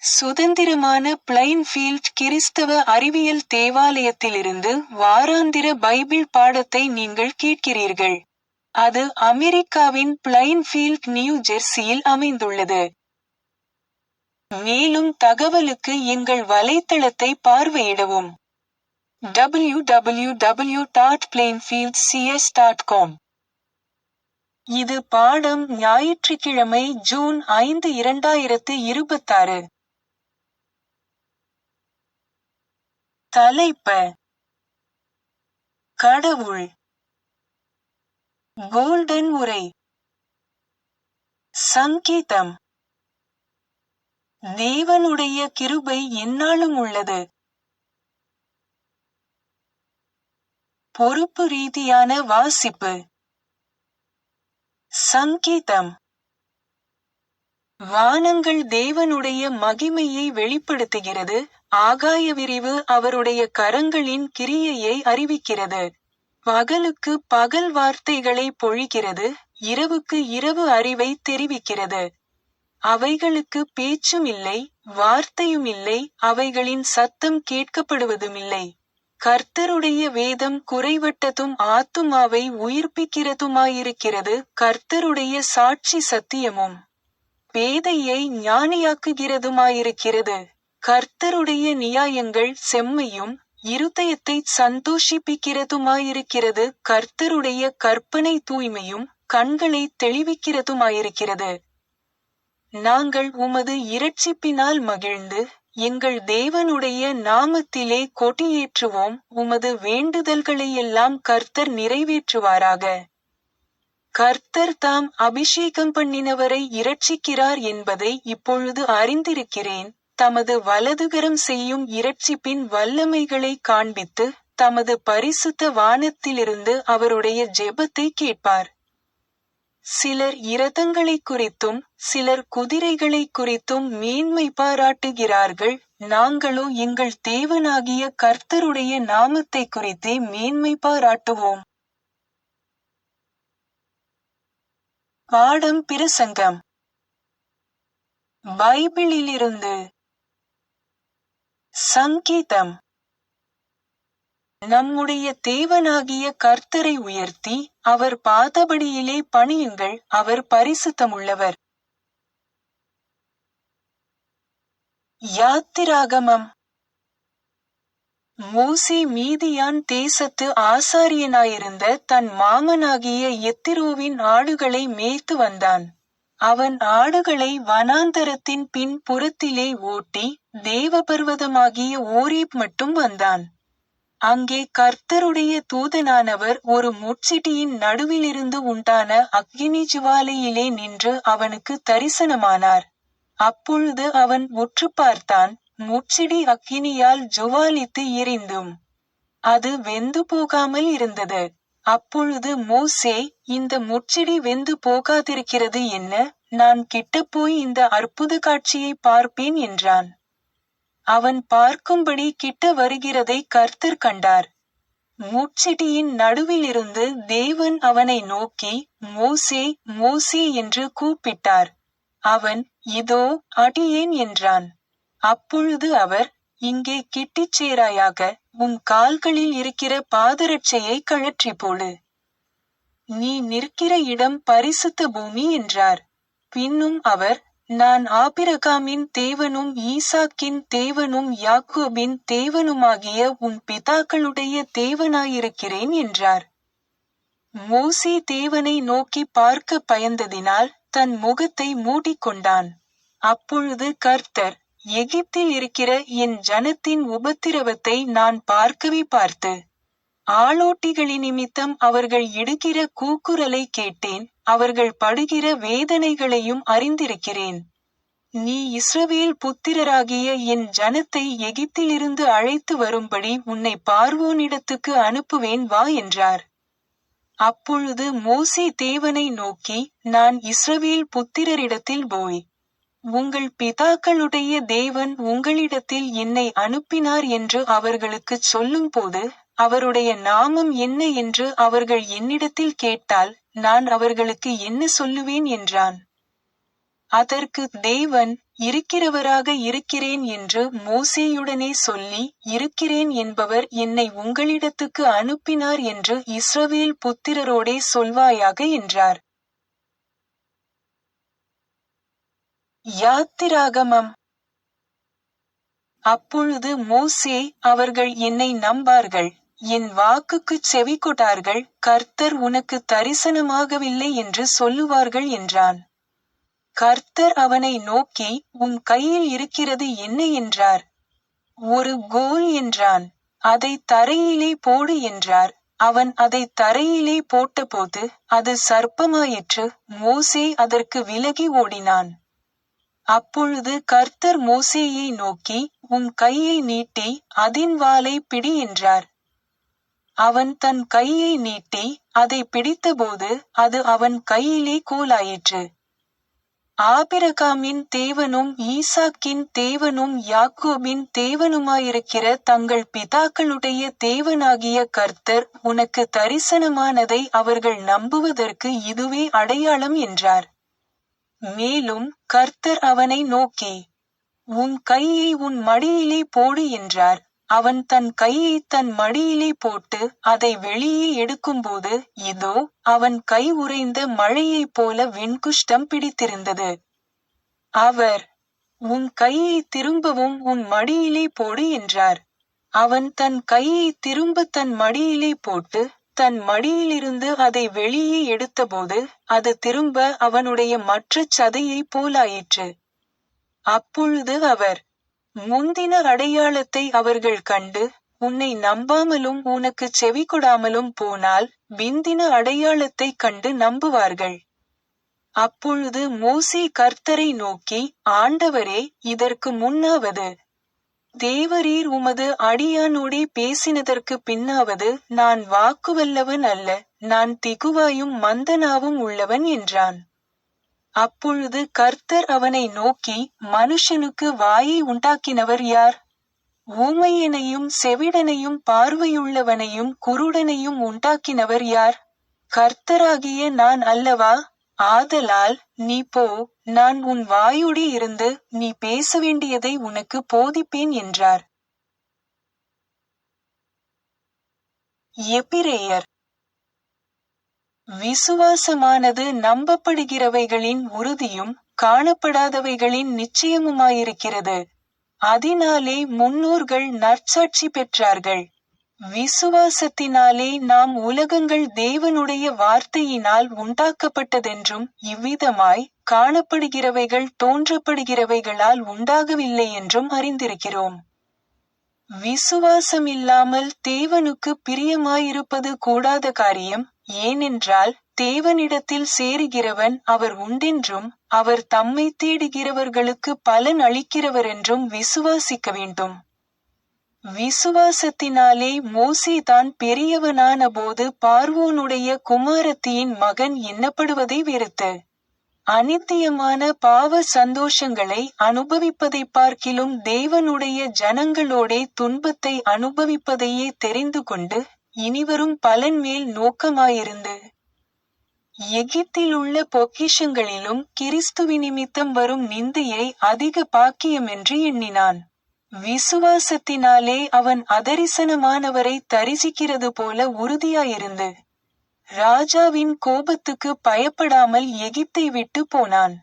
சுதந்திரமான பிளைன்ஃபீல்ட் கிறிஸ்தவ அறிவியல் தேவாலயத்திலிருந்து வாராந்திர பைபிள் பாடத்தை நீங்கள் கேட்கிறீர்கள். அது அமெரிக்காவின் பிளைன்ஃபீல்ட், நியூ ஜெர்சியில் அமைந்துள்ளது. மேலும் தகவலுக்கு எங்கள் வலைத்தளத்தை பார்வையிடவும். www.plainfieldcs.com. இது பாடம் ஞாயிற்றுக்கிழமை ஜூன் 5, 2026. தலைப்பு: கடவுள். கோல்டன் உரை. சங்கீதம்: தேவனுடைய கிருபை எந்நாளும் உள்ளது. பொறுப்பு ரீதியான வாசிப்பு. சங்கீதம்: வானங்கள் தேவனுடைய மகிமையை வெளிப்படுத்துகிறது, ஆகாய விரிவு அவருடைய கரங்களின் கிரியையை அறிவிக்கிறது. பகலுக்கு பகல் வார்த்தைகளை பொழிகிறது, இரவுக்கு இரவு அறிவை தெரிவிக்கிறது. அவைகளுக்கு பேச்சும் இல்லை, வார்த்தையும் இல்லை, அவைகளின் சத்தம் கேட்கப்படுவதுமில்லை. கர்த்தருடைய வேதம் குறைவட்டதும் ஆத்துமாவை உயிர்ப்பிக்கிறதுமாயிருக்கிறது. கர்த்தருடைய சாட்சி சத்தியமும் பேதையை ஞானியாக்குகிறதுமாயிருக்கிறது. கர்த்தருடைய நியாயங்கள் செம்மையும் இருதயத்தைச் சந்தோஷிப்பிக்கிறதுமாயிருக்கிறது. கர்த்தருடைய கற்பனை தூய்மையும் கண்களைத் தெளிவிக்கிறதுமாயிருக்கிறது. நாங்கள் உமது இரட்சிப்பினால் மகிழ்ந்து எங்கள் தேவனுடைய நாமத்திலே கொடியேற்றுவோம். உமது வேண்டுதல்களையெல்லாம் கர்த்தர் நிறைவேற்றுவாராக. கர்த்தர் தாம் அபிஷேகம் பண்ணினவரை இரட்சிக்கிறார் என்பதை இப்பொழுது அறிந்திருக்கிறேன். தமது வலதுகரம் செய்யும் இரட்சிப்பின் வல்லமைகளை காண்பித்து தமது பரிசுத்த வானத்திலிருந்து அவருடைய ஜெபத்தை கேட்பார். சிலர் இரதங்களைக் குறித்தும் சிலர் குதிரைகளைக் குறித்தும் மேன்மை பாராட்டுகிறார்கள். நாங்களோ எங்கள் தேவனாகிய கர்த்தருடைய நாமத்தை குறித்தே மேன்மை பாராட்டுவோம். பாடம் பிரசங்கம். பைபிளிலிருந்து. சங்கீதம்: நம்முடைய தேவனாகிய கர்த்தரை உயர்த்தி அவர் பாதபடியிலே பணியுங்கள், அவர் பரிசுத்தமுள்ளவர். யாத்திராகமம். மோசே மீதியான் தேசத்து ஆசாரியனாயிருந்த தன் மாமனாகிய எத்திரோவின் ஆடுகளை மேய்த்து வந்தான். அவன் ஆடுகளை வனாந்தரத்தின் பின் புறத்திலே ஓட்டி தேவபர்வதமாகிய ஓரேப் மட்டும் வந்தான். அங்கே கர்த்தருடைய தூதனானவர் ஒரு முட்செடியின் நடுவிலிருந்து உண்டான அக்கினி ஜுவாலையிலே நின்று அவனுக்கு தரிசனமானார். அப்பொழுது அவன் உற்று பார்த்தான். முட்செடி அக்கினியால் ஜுவாலித்து எரிந்தும் அது வெந்து போகாமல் இருந்தது. அப்பொழுது மோசே, இந்த முட்செடி வெந்து போகாதிருக்கிறது என்ன? நான் கிட்டப்போய் இந்த அற்புத காட்சியை பார்ப்பேன் என்றான். அவன் பார்க்கும்படி கிட்ட வருகிறதை கர்த்தர் கண்டார். முட்செடியின் நடுவிலிருந்து தேவன் அவனை நோக்கி, மோசே, மோசே என்று கூப்பிட்டார். அவன், இதோ அடியேன் என்றான். அப்பொழுது அவர், இங்கே கிட்டிச் சேராயாக, உன் கால்களில் இருக்கிற பாதரட்சையை கழற்றி போடு. நீ நிற்கிற இடம் பரிசுத்த பூமி என்றார். பின்னும் அவர், நான் ஆபிரகாமின் தேவனும் ஈசாக்கின் தேவனும் யாக்கோபின் தேவனுமாகிய உன் பிதாக்களுடைய தேவனாயிருக்கிறேன் என்றார். மோசே தேவனை நோக்கி பார்க்க பயந்ததினால் தன் முகத்தை மூடிக்கொண்டான். அப்பொழுது கர்த்தர், எகிப்தில் இருக்கிற என் ஜனத்தின் உபத்திரவத்தை நான் பார்க்கவே பார்த்து ஆளோட்டிகளினிமித்தம் அவர்கள் இடுகிற கூக்குரலை கேட்டேன். அவர்கள் படுகிற வேதனைகளையும் அறிந்திருக்கிறேன். நீ இஸ்ரவேல் புத்திரராகிய என் ஜனத்தை எகிப்திலிருந்து அழைத்து வரும்படி உன்னை பார்வோனிடத்துக்கு அனுப்புவேன், வா என்றார். அப்பொழுது மோசே தேவனை நோக்கி, நான் இஸ்ரவேல் புத்திரரிடத்தில் போய் உங்கள் பிதாக்களுடைய தேவன் உங்களிடத்தில் என்னை அனுப்பினார் என்று அவர்களுக்குச் சொல்லும்போது அவருடைய நாமம் என்ன என்று அவர்கள் என்னிடத்தில் கேட்டால் நான் அவர்களுக்கு என்ன சொல்லுவேன் என்றான். அதற்கு தேவன், இருக்கிறவராக இருக்கிறேன் என்று மோசேயுடனே சொல்லி, இருக்கிறேன் என்பவர் என்னை உங்களிடத்துக்கு அனுப்பினார் என்று இஸ்ரவேல் புத்திரரோடே சொல்வாயாக என்றார். யாத்திராகமம். அப்பொழுது மோசே, அவர்கள் என்னை நம்பார்கள், என் வாக்குக்குச் செவிகொடார்கள், கர்த்தர் உனக்கு தரிசனமாகவில்லை என்று சொல்லுவார்கள் என்றான். கர்த்தர் அவனை நோக்கி, உன் கையில் இருக்கிறது என்ன என்றார். ஒரு கோல் என்றான். அதை தரையிலே போடு என்றார். அவன் அதை தரையிலே போட்டபோது அது சர்ப்பமாயிற்று. மோசே அதற்கு விலகி ஓடினான். அப்பொழுது கர்த்தர் மோசேயை நோக்கி, உன் கையை நீட்டி அதின் வாலை பிடி என்றார். அவன் தன் கையை நீட்டி அதை பிடித்தபோது அது அவன் கையிலே கோலாயிற்று. ஆபிரகாமின் தேவனும் ஈசாக்கின் தேவனும் யாக்கோபின் தேவனுமாயிருக்கிற தங்கள் பிதாக்களுடைய தேவனாகிய கர்த்தர் உனக்கு தரிசனமானதை அவர்கள் நம்புவதற்கு இதுவே அடையாளம் என்றார். மேலும் கர்த்தர் அவனை நோக்கி, உன் கையை உன் மடியிலே போடு என்றார். அவன் தன் கையை தன் மடியிலே போட்டு அதை வெளியே எடுக்கும்போது, இதோ, அவன் கை உறைந்த மழையைப் போல வெண்குஷ்டம் பிடித்திருந்தது. அவர், உன் கையை திரும்பவும் உன் மடியிலே போடு என்றார். அவன் தன் கையை திரும்ப தன் மடியிலே போட்டு, தன் மடியிலிருந்து அதை வெளியே எடுத்தபோது, அது திரும்ப அவனுடைய மற்றச் சதையைப் போலாயிற்று. அப்பொழுது அவர், முந்தின அடையாளத்தை அவர்கள் கண்டு, உன்னை நம்பாமலும் உனக்குச் செவிகொடாமலும் போனால், பிந்தின அடையாளத்தைக் கண்டு நம்புவார்கள். அப்பொழுது மோசே கர்த்தரை நோக்கி, ஆண்டவரே, இதற்கு முன்னாவது தேவரீர் உமது அடியானோடே பேசினதற்கு பின்னாவது நான் வாக்குவல்லவன் அல்ல, நான் திகுவாயும் மந்தனாவும் உள்ளவன் என்றான். அப்பொழுது கர்த்தர் அவனை நோக்கி, மனுஷனுக்கு வாயை உண்டாக்கினவர் யார்? ஊமையனையும் செவிடனையும் பார்வையுள்ளவனையும் குருடனையும் உண்டாக்கினவர் யார்? கர்த்தராகிய நான் அல்லவா? ஆதலால் நீ போ, நான் உன் வாயோடே இருந்து நீ பேச வேண்டியதை உனக்கு போதிப்பேன் என்றார். எபிரெயர். விசுவாசமானது நம்பப்படுகிறவைகளின் உறுதியும் காணப்படாதவைகளின் நிச்சயமுமாயிருக்கிறது. அதினாலே முன்னோர்கள் நற்சாட்சி பெற்றார்கள். விசுவாசத்தினாலே நாம் உலகங்கள் தேவனுடைய வார்த்தையினால் உண்டாக்கப்பட்டதென்றும், இவ்விதமாய் காணப்படுகிறவைகள் தோன்றப்படுகிறவைகளால் உண்டாகவில்லை என்றும் அறிந்திருக்கிறோம். விசுவாசமில்லாமல் தேவனுக்கு பிரியமாயிருப்பது கூடாத காரியம். ஏனென்றால் தேவனிடத்தில் சேருகிறவன் அவர் உண்டென்றும், அவர் தம்மை தேடுகிறவர்களுக்கு பலன் அளிக்கிறவரென்றும் விசுவாசிக்க வேண்டும். விசுவாசத்தினாலே மோசே தான் பெரியவனான போது பார்வோனுடைய குமாரத்தியின் மகன் எண்ணப்படுவதை வெறுத்து, அநித்தியமான பாவ சந்தோஷங்களை அனுபவிப்பதைப் பார்க்கிலும் தேவனுடைய ஜனங்களோடே துன்பத்தை அனுபவிப்பதையே தெரிந்து கொண்டு, இனிவரும் பலன் மேல் நோக்கமாயிருந்து, எகிப்திலுள்ள பொக்கிஷங்களிலும் கிறிஸ்துவினிமித்தம் வரும் நிந்தையை அதிக பாக்கியமென்று எண்ணினான். விசுவாசத்தினாலே அவன் அதரிசனமானவரை தரிசிக்கிறது போல உறுதியாயிருந்து, ராஜாவின் கோபத்துக்கு பயப்படாமல் எகிப்தை விட்டு போனான்.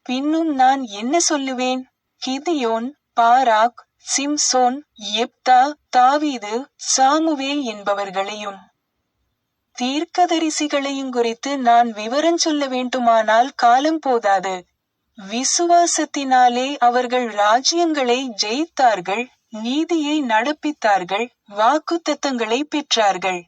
பின்னும் நான் என்ன சொல்லுவேன்? கிதியோன், பாராக், சிம்சோன், எப்தா, தாவீது, சாமுவேல் என்பவர்களையும் தீர்க்கதரிசிகளையும் குறித்து நான் விவரஞ்சொல்ல வேண்டுமானால் காலம் போதாது. விசுவாசத்தினாலே அவர்கள் ராஜ்யங்களை ஜெயித்தார்கள், நீதியை நடப்பித்தார்கள், வாக்குத்தத்தங்களை பெற்றார்கள்.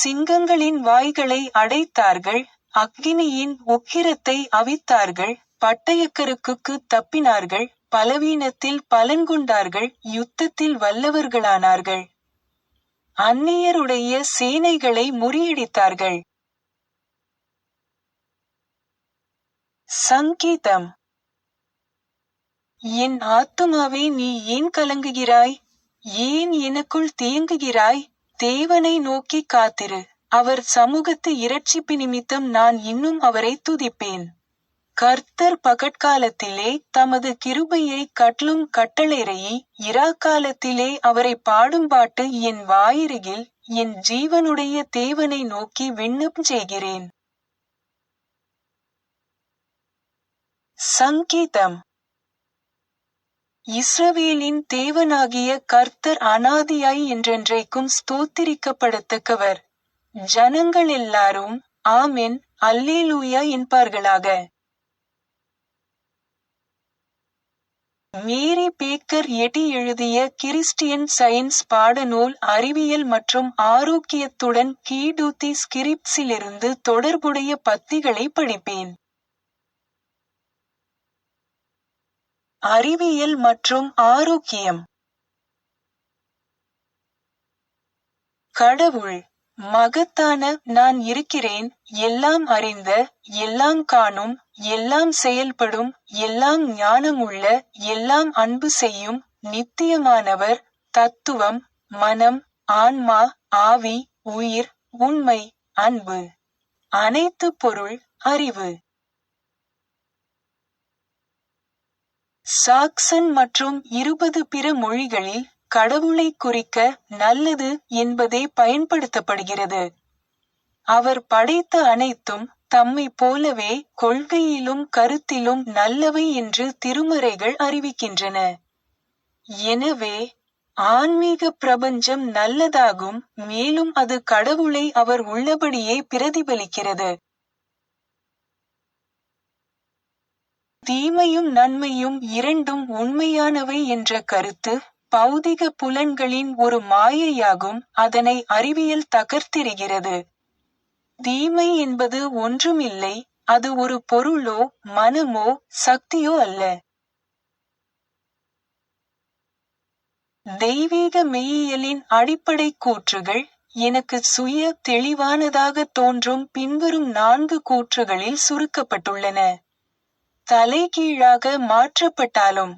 சிங்கங்களின் வாய்களை அடைத்தார்கள், அக்கினியின் உக்கிரத்தை அவித்தார்கள், பட்டயக்கருக்குக்கு தப்பினார்கள், பலவீனத்தில் பலன்கொண்டார்கள், யுத்தத்தில் வல்லவர்களானார்கள். அந்நியருடைய சேனைகளை முறியடித்தார்கள். சங்கீதம். என் ஆத்துமாவே, நீ ஏன் கலங்குகிறாய்? ஏன் எனக்குள் தேங்குகிறாய்? தேவனை நோக்கி காத்திரு. அவர் சமூகத்து இரட்சிப்பு நிமித்தம் நான் இன்னும் அவரை துதிப்பேன். கர்த்தர் பகற்காலத்திலே தமது கிருபையை கட்லும் கட்டளைரையை இராக்காலத்திலே அவரை பாடும்பாட்டு என் வாயிருகில் என் ஜீவனுடைய தேவனை நோக்கி விண்ணப்பம் செய்கிறேன். சங்கீதம். இஸ்ரவேலின் தேவனாகிய கர்த்தர் அநாதியாய் என்றென்றைக்கும் ஸ்தோத்திரிக்கப்படத்தக்கவர். ஜனங்கள் எல்லாரும் ஆமென் அல்லேலூயா என்பார்களாக. மேரி பேக்கர் எட்டி எழுதிய கிறிஸ்டியன் சயின்ஸ் பாடநூல் அறிவியல் மற்றும் ஆரோக்கியத்துடன் கீடூத்தி ஸ்கிரிப்ட்ஸிலிருந்து தொடர்புடைய பத்திகளை படிப்பேன். அறிவியல் மற்றும் ஆரோக்கியம். கடவுள் மகத்தான நான் இருக்கிறேன், எல்லாம் அறிந்த, எல்லாம் காணும், எல்லாம் செயல்படும், எல்லாம் ஞானமுள்ள, எல்லாம் அன்பு செய்யும், நித்தியமானவர், தத்துவம், மனம், ஆன்மா, ஆவி, உயிர், உண்மை, அன்பு, அனைத்து பொருள், அறிவு. சாக்சன் மற்றும் 20 பிற மொழிகளில் கடவுளை குறிக்க நல்லது என்பதே பயன்படுத்தப்படுகிறது. அவர் படைத்த அனைத்தும் தம்மை போலவே கொள்கையிலும் கருத்திலும் நல்லவை என்று திருமறைகள் அறிவிக்கின்றன. எனவே ஆன்மீக பிரபஞ்சம் நல்லதாகும், மேலும் அது கடவுளை அவர் உள்ளபடியே பிரதிபலிக்கிறது. தீமையும் நன்மையும் இரண்டும் உண்மையானவை என்ற கருத்து பௌதிக புலன்களின் ஒரு மாயையாகும், அதனை அறிவியல் தகர்த்தெறிகிறது. தீமை என்பது ஒன்றுமில்லை, அது ஒரு பொருளோ மனமோ சக்தியோ அல்ல. தெய்வீக மெய்யியலின் அடிப்படை கூற்றுகள் எனக்கு சுய தெளிவானதாக தோன்றும் பின்வரும் 4 கூற்றுகளில் சுருக்கப்பட்டுள்ளன. தலைகீழாக மாற்றப்பட்டாலும்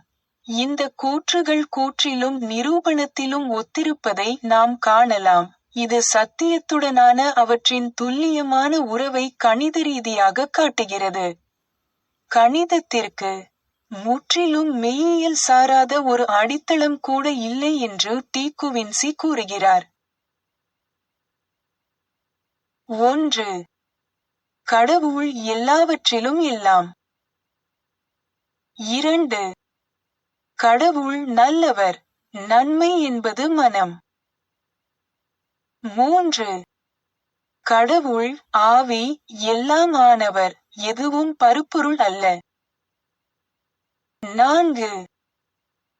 இந்த கூற்றுகள் கூற்றிலும் நிரூபணத்திலும் ஒத்திருப்பதை நாம் காணலாம். இது சத்தியத்துடனான அவற்றின் துல்லியமான உறவை கணித ரீதியாக காட்டுகிறது. கணிதத்திற்கு முற்றிலும் மெய்யியல் சாராத ஒரு அடித்தளம் கூட இல்லை என்று டி. குவின்சி கூறுகிறார். 1. கடவுள் எல்லாவற்றிலும் எல்லாம். 2. கடவுள் நல்லவர், நன்மை என்பது மனம். 3. கடவுள் ஆவி, எல்லாம் ஆனவர், எதுவும் பருப்பொருள் அல்ல. 4.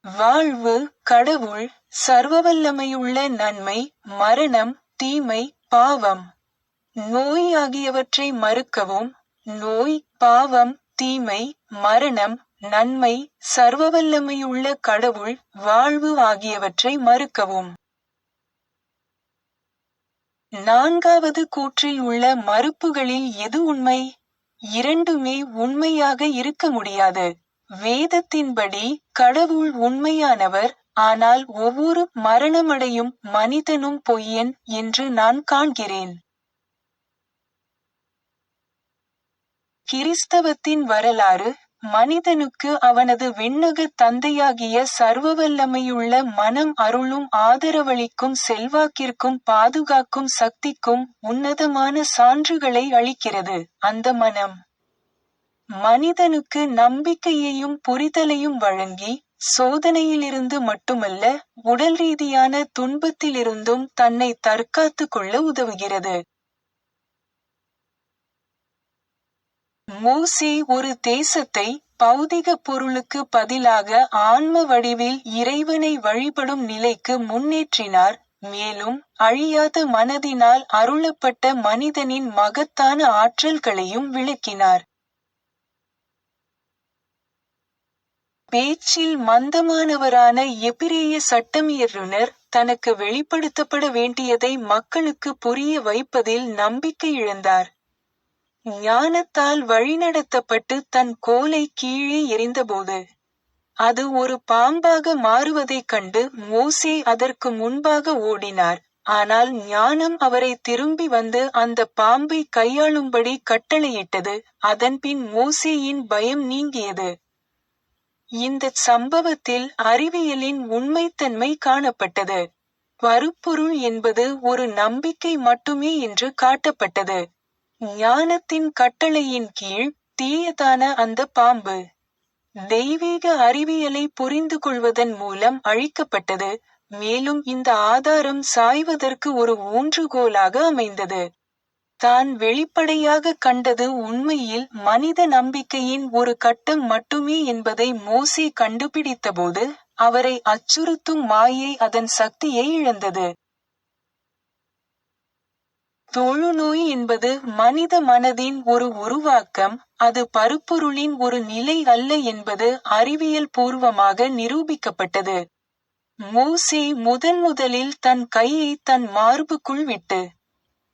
வாழ்வு, கடவுள் சர்வவல்லமையுள்ள நன்மை, மரணம், தீமை, பாவம், நோய் ஆகியவற்றை மறுக்கவும். நோய், பாவம், தீமை, மரணம், நன்மை, சர்வவல்லமையுள்ள கடவுள், வாழ்வு ஆகியவற்றை மறுக்கவும். 4வது கூற்றில் உள்ள மறுப்புகளில் எது உண்மை? இரண்டுமே உண்மையாக இருக்க முடியாது. வேதத்தின்படி கடவுள் உண்மையானவர், ஆனால் ஒவ்வொரு மரணமடையும் மனிதனும் பொய்யன் என்று நான் காண்கிறேன். கிறிஸ்தவத்தின் வரலாறு மனிதனுக்கு அவனது விண்ணக தந்தையாகிய சர்வவல்லமையுள்ள மனம் அருளும் ஆதரவளிக்கும் செல்வாக்கிற்கும் பாதுகாக்கும் சக்திக்கும் உன்னதமான சான்றுகளை அளிக்கிறது. அந்த மனம் மனிதனுக்கு நம்பிக்கையையும் புரிதலையும் வழங்கி, சோதனையிலிருந்து மட்டுமல்ல, உடல் ரீதியான துன்பத்திலிருந்தும் தன்னை தற்காத்து கொள்ள உதவுகிறது. மோசே ஒரு தேசத்தை பௌதிக பொருளுக்கு பதிலாக ஆன்ம வடிவில் இறைவனை வழிபடும் நிலைக்கு முன்னேற்றினார், மேலும் அழியாத மனதினால் அருளப்பட்ட மனிதனின் மகத்தான ஆற்றல்களையும் விளக்கினார். பேச்சில் மந்தமானவரான எபிரேய சட்டமியற்றுனர் தனக்கு வெளிப்படுத்தப்பட வேண்டியதை மக்களுக்கு புரிய வைப்பதில் நம்பிக்கை இழந்தார். ஞானத்தால் வழிநடத்தப்பட்டு தன் கோலை கீழே எறிந்தபோது அது ஒரு பாம்பாக மாறுவதைக் கண்டு மோசே அதற்கு முன்பாக ஓடினார். ஆனால் ஞானம் அவரை திரும்பி வந்து அந்த பாம்பை கையாளும்படி கட்டளையிட்டது. அதன்பின் மோசேயின் பயம் நீங்கியது. இந்தச் சம்பவத்தில் அறிவியலின் உண்மைத்தன்மை காணப்பட்டது. பருப்பொருள் என்பது ஒரு நம்பிக்கை மட்டுமே என்று காட்டப்பட்டது. ஞானத்தின் கட்டளையின் கீழ் தீயதான அந்த பாம்பு தெய்வீக அறிவியலை புரிந்து கொள்வதன் மூலம் அழிக்கப்பட்டது, மேலும் இந்த ஆதாரம் சாய்வதற்கு ஒரு ஊன்றுகோலாக அமைந்தது. தான் வெளிப்படையாக கண்டது உண்மையில் மனித நம்பிக்கையின் ஒரு கட்டம் மட்டுமே என்பதை மோசே கண்டுபிடித்தபோது, அவரை அச்சுறுத்தும் மாயை அதன் சக்தியை இழந்தது. தொழுநோய் என்பது மனித மனதின் ஒரு உருவாக்கம், அது பருப்பொருளின் ஒரு நிலை அல்ல என்பது அறிவியல் பூர்வமாக நிரூபிக்கப்பட்டது. மோசே முதலில் தன் கையை தன் மார்புக்குள் விட்டு,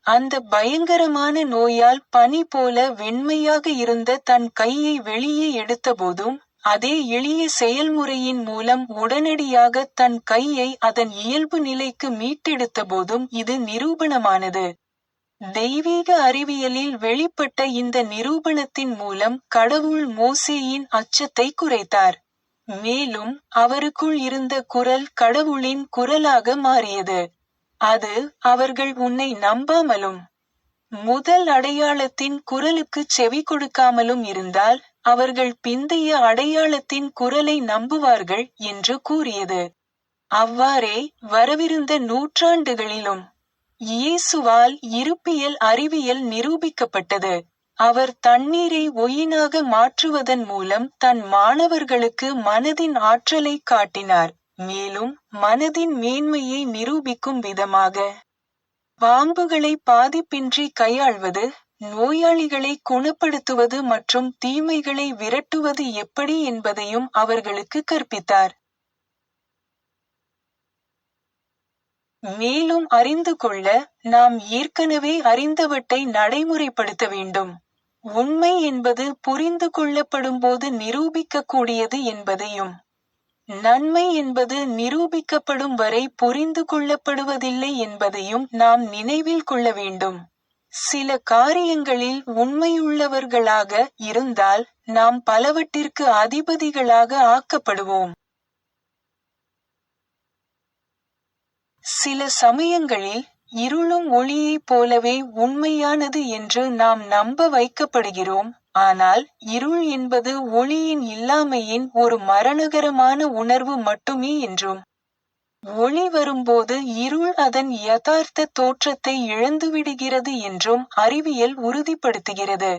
அந்த பயங்கரமான நோயால் பனி போல வெண்மையாக இருந்த தன் கையை வெளியே எடுத்தபோதும், அதே எளிய செயல்முறையின் மூலம் உடனடியாக தன் கையை அதன் இயல்பு நிலைக்கு மீட்டெடுத்தபோதும் இது நிரூபணமானது. தெய்வீக அறிவியலில் வெளிப்பட்ட இந்த நிரூபணத்தின் மூலம் கடவுள் மோசேயின் அச்சத்தை குறைத்தார். மேலும் அவருக்குள் இருந்த குரல் கடவுளின் குரலாக மாறியது. அது, அவர்கள் உன்னை நம்பாமலும் முதல் அடையாளத்தின் குரலுக்குச் செவி கொடுக்காமலும் இருந்தால், அவர்கள் பிந்தைய அடையாளத்தின் குரலை நம்புவார்கள் என்று கூறியது. அவ்வாறே வரவிருந்த நூற்றாண்டுகளிலும் இயேசுவால் இருப்பியல் அறிவியல் நிரூபிக்கப்பட்டது. அவர் தண்ணீரை ஒயினாக மாற்றுவதன் மூலம் தன் மாணவர்களுக்கு மனதின் ஆற்றலை காட்டினார், மேலும் மனதின் மேன்மையை நிரூபிக்கும் விதமாக பாம்புகளை பாதிப்பின்றி கையாள்வது, நோயாளிகளை குணப்படுத்துவது மற்றும் தீமைகளை விரட்டுவது எப்படி என்பதையும் அவர்களுக்கு கற்பித்தார். மேலும் அறிந்து கொள்ள, நாம் ஏற்கனவே அறிந்தவற்றை நடைமுறைப்படுத்த வேண்டும். உண்மை என்பது புரிந்து கொள்ளப்படும்போது நிரூபிக்கக்கூடியது என்பதையும், நன்மை என்பது நிரூபிக்கப்படும் வரை புரிந்து கொள்ளப்படுவதில்லை என்பதையும் நாம் நினைவில் கொள்ள வேண்டும். சில காரியங்களில் உண்மையுள்ளவர்களாக இருந்தால், நாம் பலவற்றிற்கு அதிபதிகளாக ஆக்கப்படுவோம். சில சமயங்களில் இருளும் ஒளியைப் போலவே உண்மையானது என்று நாம் நம்ப வைக்கப்படுகிறோம், ஆனால் இருள் என்பது ஒளியின் இல்லாமையின் ஒரு மரணகரமான உணர்வு மட்டுமே என்றும், ஒளி வரும்போது இருள் அதன் யதார்த்த தோற்றத்தை இழந்துவிடுகிறது என்றும் அறிவியல் உறுதிப்படுத்துகிறது.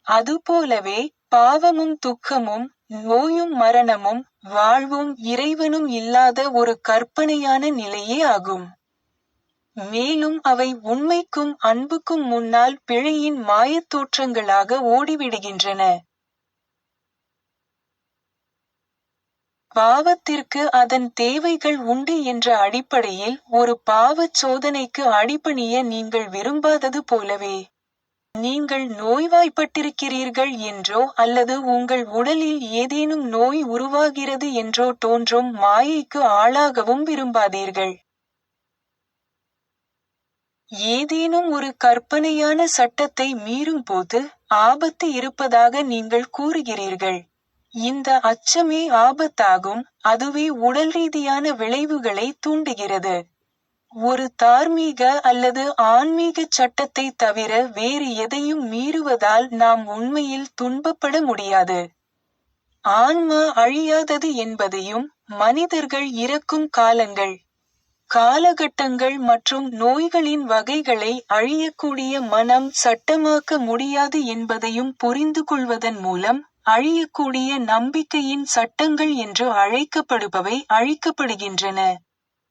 அதுபோலவே பாவமும் துக்கமும், நோயும் மரணமும், வாழ்வும் இறைவனும் இல்லாத ஒரு கற்பனையான நிலையே ஆகும். மேலும் அவை உண்மைக்கும் அன்புக்கும் முன்னால் பிழையின் மாயத்தோற்றங்களாக ஓடிவிடுகின்றன. பாவத்திற்கு அதன் தேவைகள் உண்டு என்ற அடிப்படையில் ஒரு பாவச் சோதனைக்கு அடிபணிய நீங்கள் விரும்பாதது போலவே, நீங்கள் நோய்வாய்ப்பட்டிருக்கிறீர்கள் என்றோ அல்லது உங்கள் உடலில் ஏதேனும் நோய் உருவாகிறது என்றோ தோன்றும் மாயைக்கு ஆளாகவும் விரும்பாதீர்கள். ஏதேனும் ஒரு கற்பனையான சட்டத்தை மீறும் போது ஆபத்து இருப்பதாக நீங்கள் கூறுகிறீர்கள். இந்த அச்சமே ஆபத்தாகும், அதுவே உடல் ரீதியான விளைவுகளை தூண்டுகிறது. ஒரு தார்மீக அல்லது ஆன்மீகச் சட்டத்தை தவிர வேறு எதையும் மீறுவதால் நாம் உண்மையில் துன்பப்பட முடியாது. ஆன்மா அழியாதது என்பதையும், மனிதர்கள் இறக்கும் காலகட்டங்கள் மற்றும் நோய்களின் வகைகளை அழியக்கூடிய மனம் சட்டமாக்க முடியாது என்பதையும் புரிந்து கொள்வதன் மூலம், அழியக்கூடிய நம்பிக்கையின் சட்டங்கள் என்று அழைக்கப்படுபவை அழிக்கப்படுகின்றன.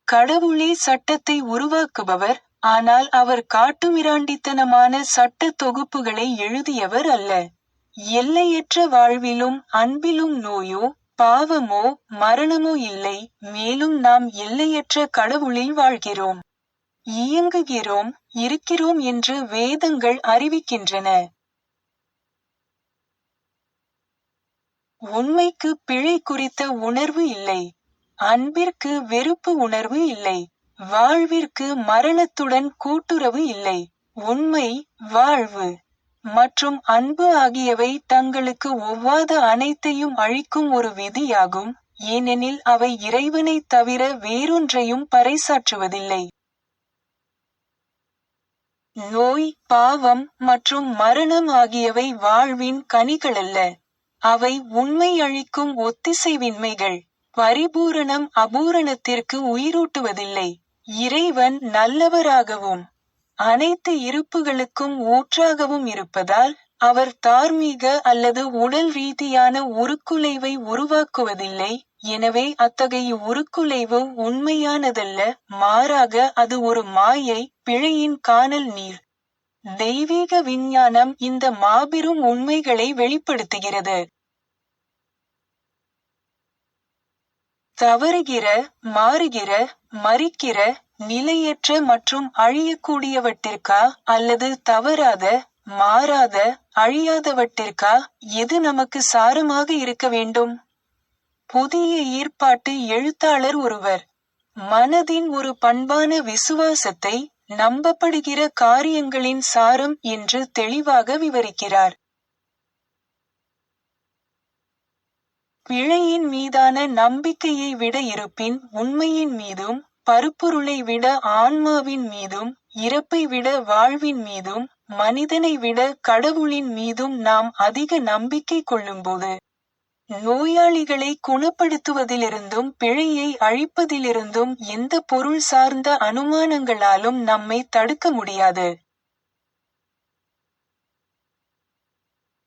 கடவுளே சட்டத்தை உருவாக்குபவர், ஆனால் அவர் காட்டுமிராண்டித்தனமான சட்ட தொகுப்புகளை எழுதியவர் அல்ல. எல்லையற்ற வாழ்விலும் அன்பிலும் நோயோ, பாவமோ, மரணமோ இல்லை, மேலும் நாம் எல்லையற்ற கடவுளில் வாழ்கிறோம், இயங்குகிறோம், இருக்கிறோம் என்று வேதங்கள் அறிவிக்கின்றன. உண்மைக்கு பிழை குறித்த உணர்வு இல்லை. அன்பிற்கு வெறுப்பு உணர்வு இல்லை. வாழ்விற்கு மரணத்துடன் கூட்டுறவு இல்லை. உண்மை, வாழ்வு மற்றும் அன்பு ஆகியவை தங்களுக்கு ஒவ்வாத அனைத்தையும் அழிக்கும் ஒரு விதியாகும், ஏனெனில் அவை இறைவனைத் தவிர வேறொன்றையும் பறைசாற்றுவதில்லை. நோய், பாவம் மற்றும் மரணம் ஆகியவை வாழ்வின் கனிகளல்ல. அவை உண்மை அழிக்கும் ஒத்திசைவின்மைகள். பரிபூரணம் அபூரணத்திற்கு உயிரூட்டுவதில்லை. இறைவன் நல்லவராகவும் அனைத்து இருப்புகளுக்கும் ஊற்றாகவும் இருப்பதால், அவர் தார்மீக அல்லது உடல் ரீதியான உருக்குலைவை உருவாக்குவதில்லை. எனவே அத்தகைய உருக்குலைவு உண்மையானதல்ல, மாறாக அது ஒரு மாயை, பிழையின் கானல் நீர். தெய்வீக விஞ்ஞானம் இந்த மாபெரும் உண்மைகளை வெளிப்படுத்துகிறது. தவறுகிற, மாறுகிற, மரிக்கிற, நிலையற்ற மற்றும் அழியக்கூடியவற்றிற்கா அல்லது தவறாத, மாறாத, அழியாதவற்றிற்கா எது நமக்கு சாரமாக இருக்க வேண்டும்? புதிய ஏற்பாட்டு எழுத்தாளர் ஒருவர் மனதின் ஒரு பண்பான விசுவாசத்தை நம்பப்படுகிற காரியங்களின் சாரம் என்று தெளிவாக விவரிக்கிறார். பிழையின் மீதான நம்பிக்கையை விட இருப்பின் உண்மையின் மீதும், பருப்பொருளை விட ஆன்மாவின் மீதும், இறப்பை விட வாழ்வின் மீதும், மனிதனை விட கடவுளின் மீதும் நாம் அதிக நம்பிக்கை கொள்ளும்போது, நோயாளிகளை குணப்படுத்துவதிலிருந்தும் பிழையை அழிப்பதிலிருந்தும் எந்த பொருள் சார்ந்த அனுமானங்களாலும் நம்மை தடுக்க முடியாது.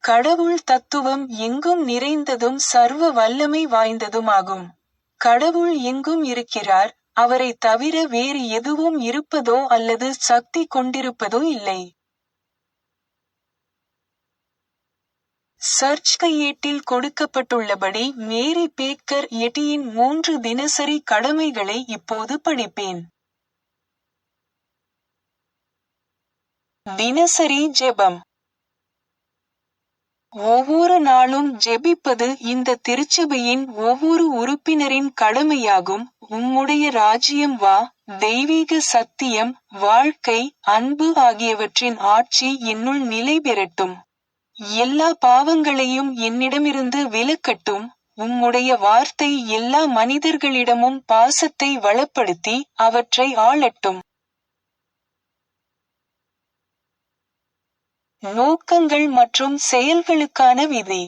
கடவுள் தத்துவம் எங்கும் நிறைந்ததும் சர்வ வல்லமை வாய்ந்ததுமாகும். கடவுள் எங்கும் இருக்கிறார், அவரை தவிர வேறு எதுவும் இருப்பதோ அல்லது சக்தி கொண்டிருப்பதோ இல்லை. சர்ச் கையேட்டில் கொடுக்கப்பட்டுள்ளபடி மேரி பேக்கர் எட்டியின் 3 தினசரி கடமைகளை இப்போது படிப்பேன். தினசரி ஜெபம். ஒவ்வொரு நாளும் ஜெபிப்பது இந்த திருச்சபையின் ஒவ்வொரு உறுப்பினரின் கடமையாகும். உம்முடைய ராஜ்யம் வா, தெய்வீக சத்தியம், வாழ்க்கை, அன்பு ஆகியவற்றின் ஆட்சி என்னுள் நிலை பெறட்டும். எல்லா பாவங்களையும் என்னிடமிருந்து விலக்கட்டும். உம்முடைய வார்த்தை எல்லா மனிதர்களிடமும் பாசத்தை வளப்படுத்தி அவற்றை ஆளட்டும். நோக்கங்கள் மற்றும் செயல்களுக்கான விதி.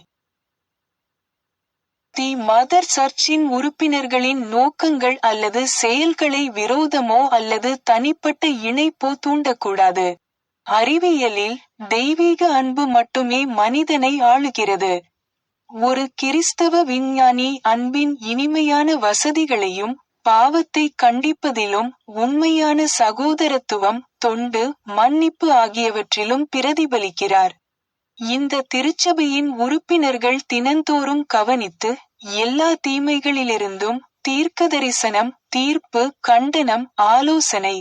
தி மதர் சர்ச்சின் உறுப்பினர்களின் நோக்கங்கள் அல்லது செயல்களை விரோதமோ அல்லது தனிப்பட்ட இணைப்போ தூண்டக்கூடாது. அறிவியலில், தெய்வீக அன்பு மட்டுமே மனிதனை ஆளுகிறது. ஒரு கிறிஸ்தவ விஞ்ஞானி அன்பின் இனிமையான வசதிகளையும், பாவத்தை கண்டிப்பதிலும், உண்மையான சகோதரத்துவம், தொண்டு, மன்னிப்பு ஆகியவற்றிலும் பிரதிபலிக்கிறார். இந்த திருச்சபையின் உறுப்பினர்கள் தினந்தோறும் கவனித்து, எல்லா தீமைகளிலிருந்தும் தீர்க்கதரிசனம், தீர்ப்பு, கண்டனம், ஆலோசனை,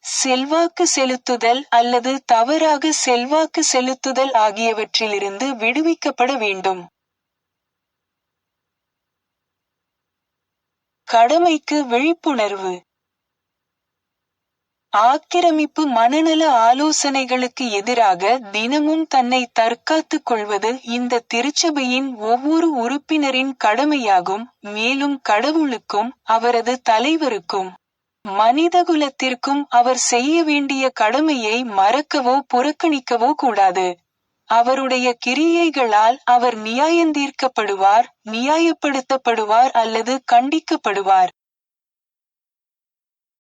செல்வாக்கு செலுத்துதல் அல்லது தவறாக செல்வாக்கு செலுத்துதல் ஆகியவற்றிலிருந்து விடுவிக்கப்பட வேண்டும். கடமைக்கு விழிப்புணர்வு. ஆக்கிரமிப்பு மனநல ஆலோசனைகளுக்கு எதிராக தினமும் தன்னை தற்காத்துக் கொள்வது இந்த திருச்சபையின் ஒவ்வொரு உறுப்பினரின் கடமையாகும். மேலும் கடவுளுக்கும், அவரது தலைவருக்கும், மனிதகுலத்திற்கும் அவர் செய்ய வேண்டிய கடமையை மறக்கவோ புறக்கணிக்கவோ கூடாது. அவருடைய கிரியைகளால் அவர் நியாயந்தீர்க்கப்படுவார், நியாயப்படுத்தப்படுவார் அல்லது கண்டிக்கப்படுவார்.